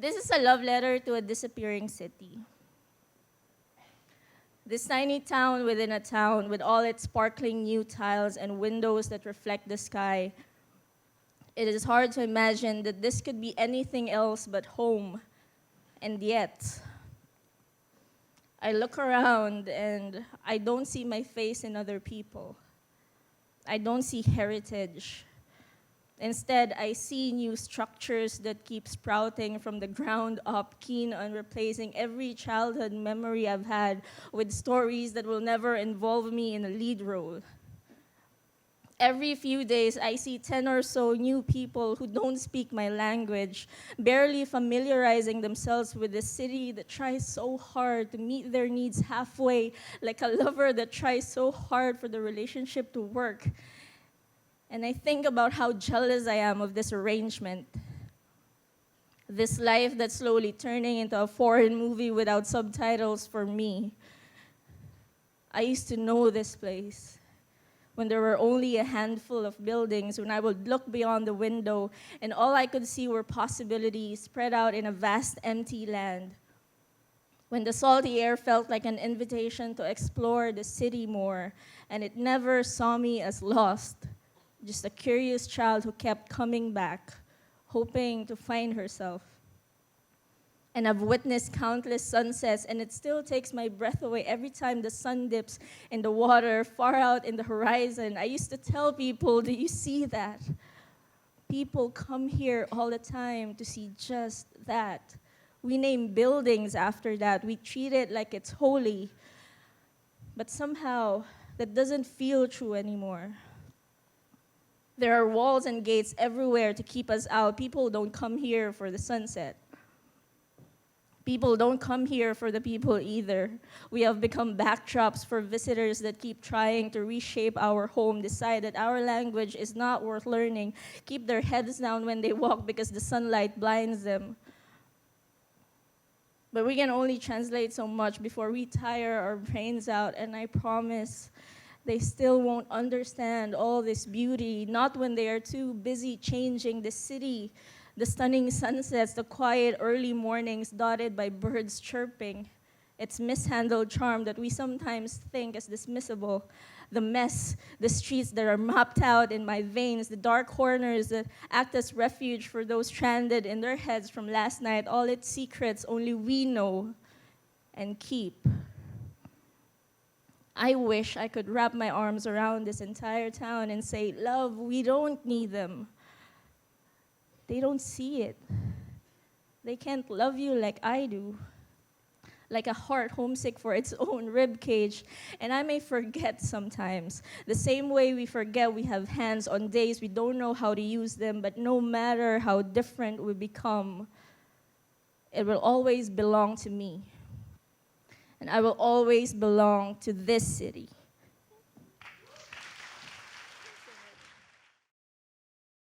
This is a love letter to a disappearing city. This tiny town within a town with all its sparkling new tiles and windows that reflect the sky. It is hard to imagine that this could be anything else but home. And yet, I look around and I don't see my face in other people. I don't see heritage. Instead, I see new structures that keep sprouting from the ground up, keen on replacing every childhood memory I've had with stories that will never involve me in a lead role. Every few days, I see 10 or so new people who don't speak my language, barely familiarizing themselves with a city that tries so hard to meet their needs halfway, like a lover that tries so hard for the relationship to work. And I think about how jealous I am of this arrangement. This life that's slowly turning into a foreign movie without subtitles for me. I used to know this place when there were only a handful of buildings, when I would look beyond the window and all I could see were possibilities spread out in a vast empty land. When the salty air felt like an invitation to explore the city more, and it never saw me as lost. Just a curious child who kept coming back, hoping to find herself. And I've witnessed countless sunsets, and it still takes my breath away every time the sun dips in the water far out in the horizon. I used to tell people, do you see that? People come here all the time to see just that. We name buildings after that. We treat it like it's holy. But somehow, that doesn't feel true anymore. There are walls and gates everywhere to keep us out. People don't come here for the sunset. People don't come here for the people either. We have become backdrops for visitors that keep trying to reshape our home, decide that our language is not worth learning, keep their heads down when they walk because the sunlight blinds them. But we can only translate so much before we tire our brains out, and I promise they still won't understand all this beauty, not when they are too busy changing the city, the stunning sunsets, the quiet early mornings dotted by birds chirping. Its mishandled charm that we sometimes think is dismissible. The mess, the streets that are mapped out in my veins, the dark corners that act as refuge for those stranded in their heads from last night, all its secrets only we know and keep. I wish I could wrap my arms around this entire town and say, love, we don't need them. They don't see it. They can't love you like I do. Like a heart homesick for its own rib cage. And I may forget sometimes. The same way we forget we have hands on days we don't know how to use them, but no matter how different we become, it will always belong to me. And I will always belong to this city.